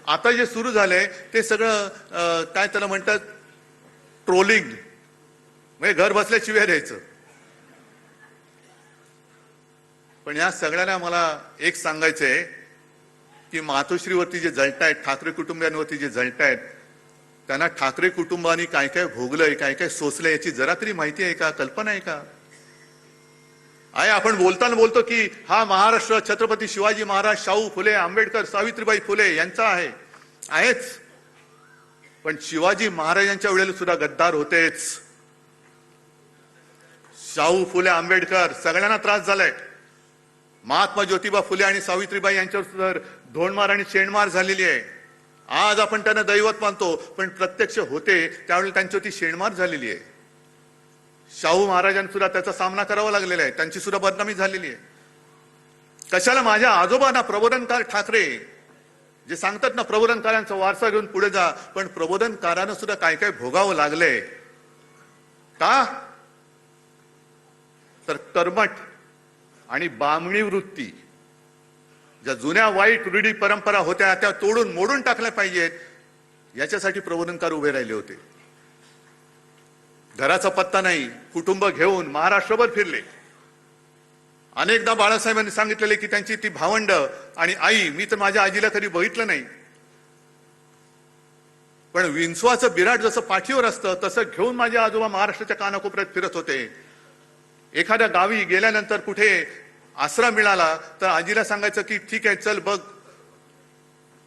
आता जे सुरू झालंय ते सगळं काय त्याला म्हणतात ट्रोलिंग, म्हणजे घर बसल्या शिव्या द्यायचं. पण या सगळ्यांना मला एक सांगायचंय की मातोश्रीवरती जे जळतायत, ठाकरे कुटुंबियांवरती जे जळतायत, त्यांना ठाकरे कुटुंबानी काय काय भोगलंय, काय काय सोसलंय याची जरा तरी माहिती आहे का, कल्पना आहे का? आहे आपण बोलताना बोलतो की हा महाराष्ट्र छत्रपती शिवाजी महाराज, शाहू फुले, आंबेडकर, सावित्रीबाई फुले यांचा आहेच. पण शिवाजी महाराजांच्या वेळेला सुद्धा गद्दार होतेच. शाहू फुले, आंबेडकर सगळ्यांना त्रास झालाय. महात्मा ज्योतिबा फुले आणि सावित्रीबाई यांच्यावर सुद्धा धोंडमार आणि शेणमार झालेली आहे. आज आपण त्यांना दैवत मानतो, पण प्रत्यक्ष होते त्यावेळी त्यांच्यावरती शेणमार झालेली आहे. शाहू महाराजांना सुद्धा त्याचा सामना करावा लागलेला आहे, त्यांची सुद्धा बदनामी झालेली आहे. कशाला माझ्या आजोबांना प्रबोधनकार ठाकरे जे सांगतात ना, प्रबोधनकारांचा वारसा घेऊन पुढे जा, पण प्रबोधनकारांना सुद्धा काय काय भोगावं लागलंय का? तर कर्मठ आणि बामणी वृत्ती, ज्या जुन्या वाईट रूढी परंपरा होत्या त्या तोडून मोडून टाकल्या पाहिजेत, याच्यासाठी प्रबोधनकार उभे राहिले होते. घराचा पत्ता नाही, कुटुंब घेऊन महाराष्ट्रभर फिरले. अनेकदा बाळासाहेबांनी सांगितलेले की त्यांची ती भावंड आणि आई, मी तर माझ्या आजीला कधी बघितलं नाही, पण विंचवाचं बिराट जसं पाठीवर असतं तसं घेऊन माझे आजोबा महाराष्ट्राच्या कानाकोपऱ्यात फिरत होते. एखाद्या गावी गेल्यानंतर कुठे आसरा मिळाला तर आजीला सांगायचं की ठीक आहे चल बघ,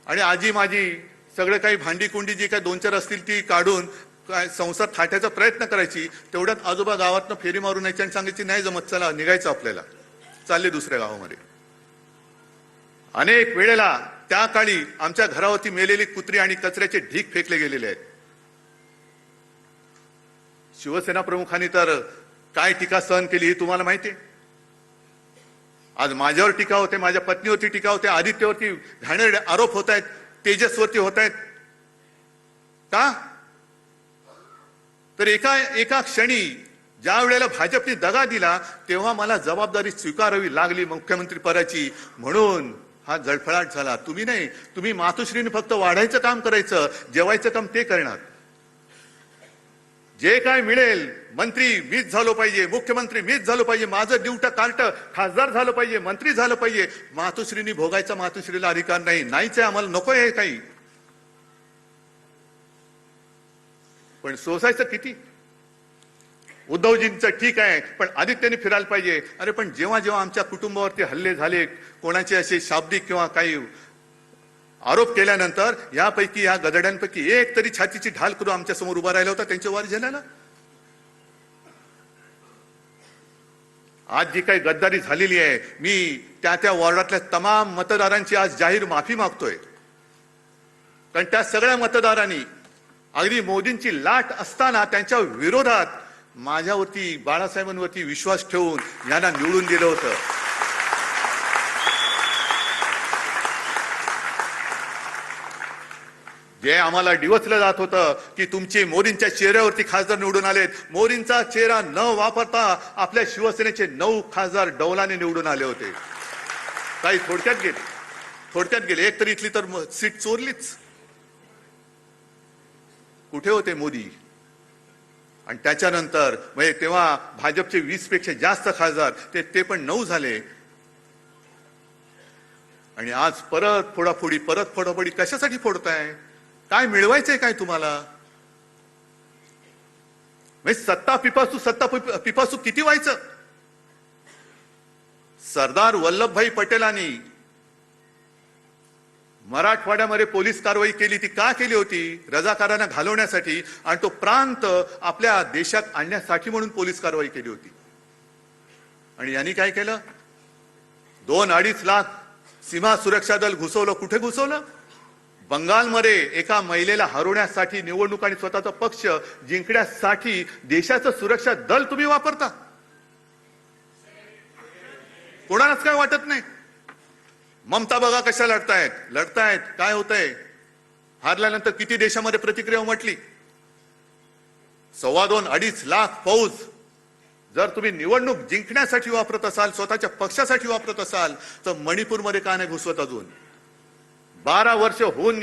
आणि आजी माझी सगळं काही भांडी कुंडी जी काही 2-4 असतील ती काढून काय संसार थाटायचा प्रयत्न करायची. तेवढ्यात आजोबा गावातनं फेरी मारून यायची आणि सांगायची नाही जमत, चला निघायचं आपल्याला, चालले दुसऱ्या गावामध्ये. अनेक वेळेला त्या काळी आमच्या घरावरती मेलेली कुत्री आणि कचऱ्याचे ढीक फेकले गेलेले आहेत. शिवसेना प्रमुखांनी तर काय टीका सहन केली ही तुम्हाला माहिती आहे. आज माझ्यावर टीका होते, माझ्या पत्नीवरती टीका होते, आदित्यवरती घाणेरडे आरोप होत आहेत, तेजसवरती होत आहेत. का? तर एका क्षणी ज्या वेळेला भाजपने दगा दिला तेव्हा मला जबाबदारी स्वीकारावी लागली मुख्यमंत्री पदाची, म्हणून हा जळफळाट झाला. तुम्ही नाही, तुम्ही मातोश्रीने फक्त वाढायचं काम करायचं, जेवायचं काम ते करणार. जे काय मिळेल, मंत्री मीच झालो पाहिजे, मुख्यमंत्री मीच झालो पाहिजे, माझं ड्युटा कार्ट खासदार झालं पाहिजे, मंत्री झालं पाहिजे, मातोश्रीनी भोगायचा मातोश्रीला अधिकार नाही. नाहीच आहे, आम्हाला नको आहे काही. पण सोसायचं किती? उद्धवजींचं ठीक आहे, पण आदित्यने फिरायला पाहिजे. अरे पण जेव्हा जेव्हा आमच्या कुटुंबावरती हल्ले झाले, कोणाचे असे शाब्दिक किंवा काही आरोप केल्यानंतर यापैकी या गदड्यांपैकी एक तरी छातीची ढाल करून आमच्या समोर उभा राहिला होता त्यांच्या वार झाल्याला. आज जी काही गद्दारी झालेली आहे, मी त्या वॉर्डातल्या तमाम मतदारांची आज जाहीर माफी मागतोय. कारण त्या सगळ्या मतदारांनी अगदी मोदींची लाट असताना त्यांच्या विरोधात माझ्यावरती, बाळासाहेबांवरती विश्वास ठेवून यांना निवडून दिलं होतं. जे आम्हाला डिवचलं जात होतं की तुमचे मोदींच्या चेहऱ्यावरती खासदार निवडून आलेत, मोदींचा चेहरा न वापरता आपल्या शिवसेनेचे 9 खासदार डौलाने निवडून आले होते. काही थोडक्यात गेले. एक तरी इथली तर सीट चोरलीच. कुठे होते मोदी? आणि त्याच्यानंतर म्हणजे तेव्हा भाजपचे 20 पेक्षा जास्त खासदार ते पण 9 झाले. आणि आज परत फोडाफोडी कशासाठी फोडताय? काय मिळवायचंय काय तुम्हाला? म्हणजे सत्ता पिपासू किती व्हायचं? सरदार वल्लभभाई पटेलांनी मराठवाड्यामध्ये पोलीस कारवाई केली, ती का केली होती? रजाकारांना घालवण्यासाठी आणि तो प्रांत आपल्या देशात आणण्यासाठी म्हणून पोलीस कारवाई केली होती. आणि यांनी काय केलं? 2-2.5 लाख सीमा सुरक्षा दल घुसवलं. कुठे घुसवलं? बंगालमध्ये एका महिलेला हरवण्यासाठी निवडणूक आणि स्वतःचा पक्ष जिंकण्यासाठी देशाचं सुरक्षा दल तुम्ही वापरता. कोणालाच काय वाटत नाही. ममता बघा कशा लढतायत. काय होतंय? हारल्यानंतर किती देशामध्ये प्रतिक्रिया उमटली. 2.25-2.5 लाख फौज जर तुम्ही निवडणूक जिंकण्यासाठी वापरत असाल, स्वतःच्या पक्षासाठी वापरत असाल, तर मणिपूरमध्ये का नाही घुसवत? अजून 12 वर्ष होऊन गेली.